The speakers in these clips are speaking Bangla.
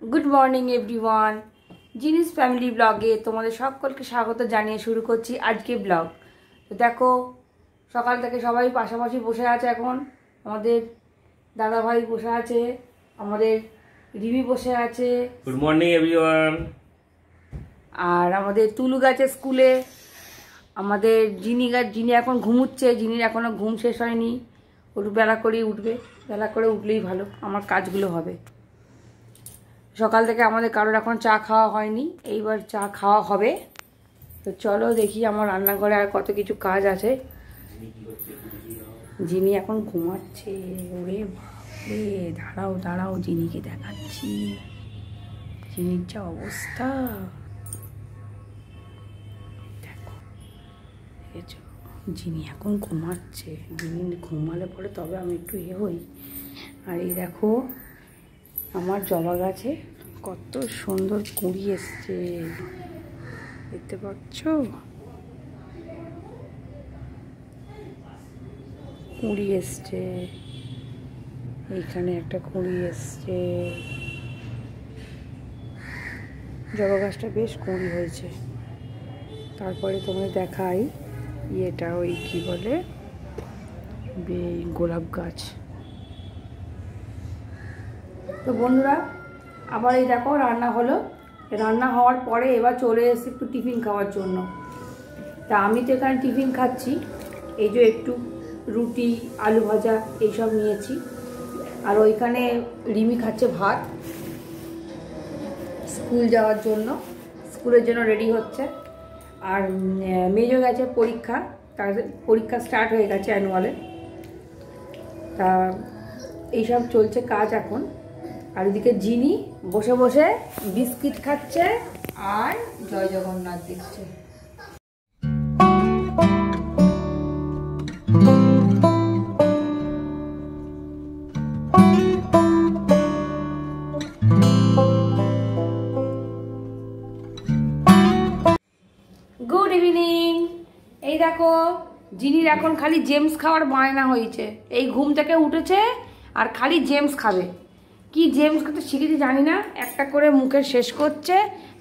गुड मर्निंग एवरीवन जिनिस फैमिली ब्लगे तुम्हारे सकलके स्वागत जानिए शुरू करছি আজকে ব্লগ। তো দেখো সকাল থেকে সবাই পাশাপাশি বসে আছে। এখন আমাদের দাদা ভাই বসে আছে, আমাদের রিমি বসে আছে। Good morning everyone. আর আমাদের তুলু গেছে স্কুলে। আমাদের যিনি এখন ঘুমুচ্ছে, যিনির এখনো ঘুম শেষ হয়নি। একটু বেলা করেই উঠবে, বেলা করে উঠলেই ভালো, আমার কাজগুলো হবে। সকাল থেকে আমাদের কারোর এখন চা খাওয়া হয়নি, এইবার চা খাওয়া হবে। তো চলো দেখি আমার রান্নাঘরে আর কত কিছু কাজ আছে। জিনি এখন ঘুমাচ্ছে। ওরে বাপরে, দাঁড়াও দাঁড়াও, জিনিকে দেখাচ্ছি জিনির যা অবস্থা। দেখো জিনি এখন ঘুমাচ্ছে। জিনি ঘুমালে পরে তবে আমি একটু হই। আর এই দেখো আমার জবা গাছে কত সুন্দর কুঁড়ি এসছে, দেখতে পাচ্ছ? কুঁড়ি এসছে, এইখানে একটা কুঁড়ি এসছে। জবা গাছটা বেশ কুঁড়ি হয়েছে। তারপরে তোমায় দেখাই এটা ওই কি বলে গোলাপ গাছ। তো বন্ধুরা আবার এই দেখো রান্না হলো। রান্না হওয়ার পরে এবার চলে এসেছি একটু টিফিন খাওয়ার জন্য। তা আমি তো এখানে টিফিন খাচ্ছি, এই যে একটু রুটি আলু ভাজা এইসব নিয়েছি। আর ওইখানে রিমি খাচ্ছে ভাত, স্কুল যাওয়ার জন্য, স্কুলের জন্য রেডি হচ্ছে। আর মেজো গেছে পরীক্ষা, তার পরীক্ষা স্টার্ট হয়ে গেছে অ্যানুয়ালে। তা এইসব চলছে কাজ এখন। আর এদিকে জিনি বসে বসে বিস্কিট খাচ্ছে আর জয় জগন্নাথ দেখছে। Good evening. এই দেখো জিনির এখন খালি জেমস খাওয়ার বায়না হয়েছে। এই ঘুম থেকে উঠেছে আর খালি জেমস খাবে। কি জেমস খেতে শিখেছি জানি না, একটা করে মুখে শেষ করছে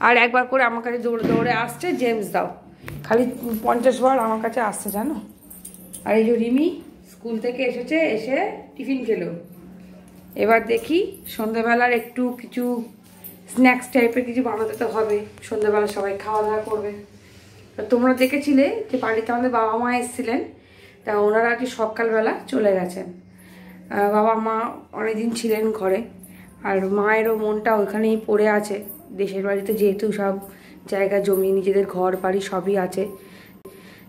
আর একবার করে আমার কাছে দৌড়ে দৌড়ে আসছে, জেমস দাও। খালি 50 বার আমার কাছে আসছে জানো। আর এই যে রিমি স্কুল থেকে এসেছে, এসে টিফিন খেলো। এবার দেখি সন্ধ্যাবেলার একটু কিছু স্ন্যাক্স টাইপের কিছু বানাতে তো হবে। সন্ধ্যাবেলা সবাই খাওয়া দাওয়া করবে। তো তোমরা দেখেছিলে যে বাড়িতে আমাদের বাবা মা এসেছিলেন, তা ওনারা আর কি সকালবেলা চলে গেছেন। বাবা মা অনেকদিন ছিলেন ঘরে, আর মায়েরও মনটা ওইখানেই পড়ে আছে দেশের বাড়িতে, যেহেতু সব জায়গা জমি নিজেদের ঘর বাড়ি সবই আছে।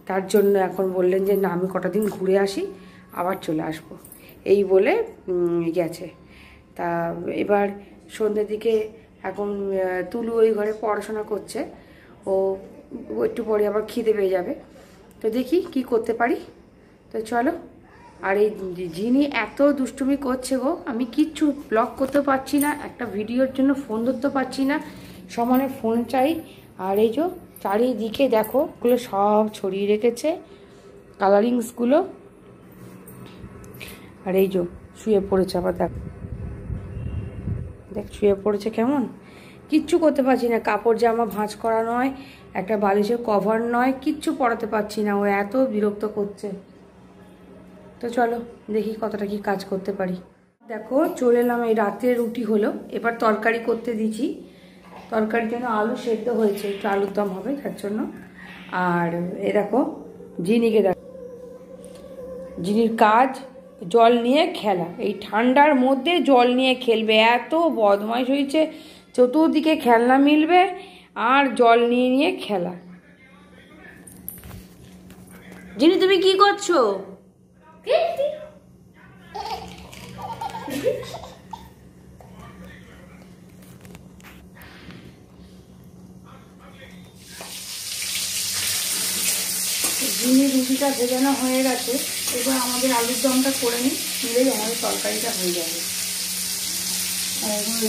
তার জন্য এখন বললেন যে না, আমি কটা দিন ঘুরে আসি, আবার চলে আসব, এই বলে গেছে। তা এবার সন্ধ্যের দিকে এখন তুলু ওই ঘরে পড়াশোনা করছে। ও একটু পরে আবার খিদে পেয়ে যাবে। তো দেখি কি করতে পারি। তো চলো। আর এই যিনি এত দুষ্টুমি করছে গো, আমি কিচ্ছু ব্লগ করতে পারছি না, একটা ভিডিওর জন্য ফোন ধরতে পারছি না, সমানে ফোন চাই। আর এই যে চারিদিকে দেখো ওগুলো সব ছড়িয়ে রেখেছে, কালারিংসগুলো। আর এই যে শুয়ে পড়েছে, আবার দেখ শুয়ে পড়েছে কেমন। কিচ্ছু করতে পারছি না, কাপড় জামা ভাঁজ করা নয়, একটা বালিশের কভার নয়, কিচ্ছু পরাতে পারছি না। ও এত বিরক্ত করছে। তো চলো দেখি কতটা কি কাজ করতে পারি। দেখো চলে এলাম, এই রাত্রে রুটি হলো, এবার তরকারি করতে দিচ্ছি। তরকারির জন্য আলু সেদ্ধ হয়েছে, একটু আলুর দম হবে তার জন্য। আর এ দেখো জিনিকে দেখো, জিনির কাজ জল নিয়ে খেলা। এই ঠান্ডার মধ্যে জল নিয়ে খেলবে, এত বদমাইশ হয়েছে। চতুর্দিকে খেলনা মিলবে আর জল নিয়ে নিয়ে খেলা। জিনি তুমি কি করছো? জিনি রুটিটা ভেজানো হয়ে গেছে, এবার আমাদের আলুর দমটা করে নিলেই আমাদের তরকারিটা হয়ে যাবে।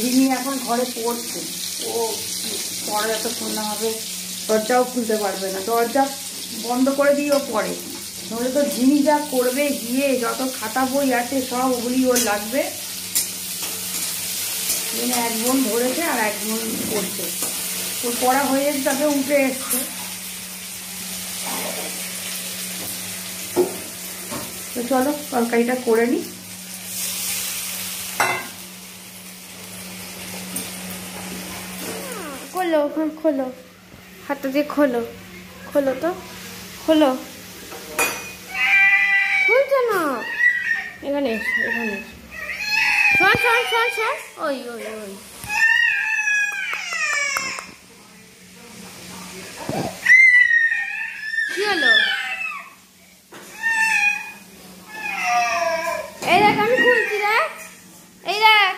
রিমি এখন ঘরে পড়ছে, ও পরে যতক্ষণ না হবে দরজাও খুলতে পারবে না, দরজা বন্ধ করে দিয়েও পড়ে। নইলে তো জিনি যা করবে গিয়ে, যত খাতা বই আছে সব ওগুলি ওর লাগবে। এখানে এক বোন ধরেছে আর এক বোন করছে, ওর পড়া হয়ে গেছে, তারপরে উঠে এসছে। তো চলো তরকারিটা করে নিই। খোলো, ওখানে খোলো, হাতটা দিয়ে খোলো, খোলো তো, খোলো, খুলছে না। এখানে এসো, এখানে এসো, শোন শোন শোন শোন, ওই ওই ওই কি হলো? এই দেখ আমি খুলছি, দেখ, এই দেখ,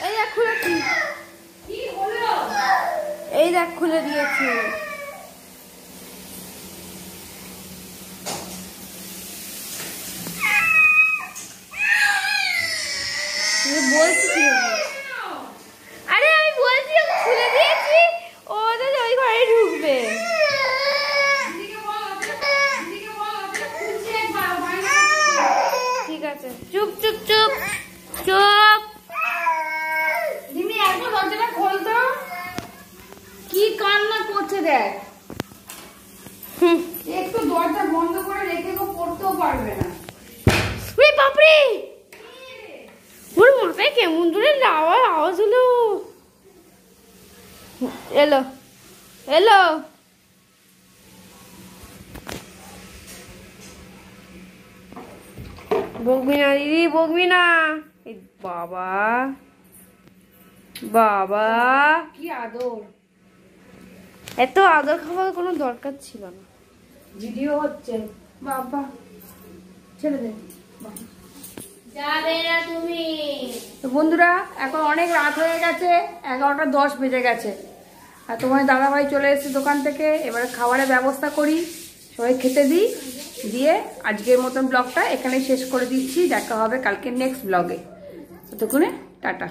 এই দেখ খুলেছি, এই দেখ খুলে দিয়েছি। বলছি কি, আরে আমি বলছি ওকে খুলে দিয়েছি, ও তো ওই ঘরে ঢুকবে। ঠিক আছে, চুপ চুপ চুপ চুপ। দিদি একটু দরজাটা খোলতো, কি কান্না করছে দেখ। একটু দরজা বন্ধ করে রেখে কেউ পড়তেও পারবে না। বাপরে, ওর মাথায় কেমন দূরে লাওয়ার আওয়াজ হলো। এলো এলো, বকবি না দিদি, বকবি না। বাবা বাবা, কি আদর, এত আদর খাওয়ার কোনো দরকার ছিল না। ভিডিও হচ্ছে। বাবা ছেড়ে দে। যাবে না তুমি। তো বন্ধুরা এখন অনেক রাত হয়ে গেছে, 11:10 বেজে গেছে, আর তোমার দাদাভাই চলে এসেছে দোকান থেকে। এবারে খাবারের ব্যবস্থা করি, সবাই খেতে দিই, দিয়ে আজকের মতন ব্লগটা এখানে শেষ করে দিচ্ছি। দেখা হবে কালকে নেক্সট ব্লগে। ততক্ষণে টাটা।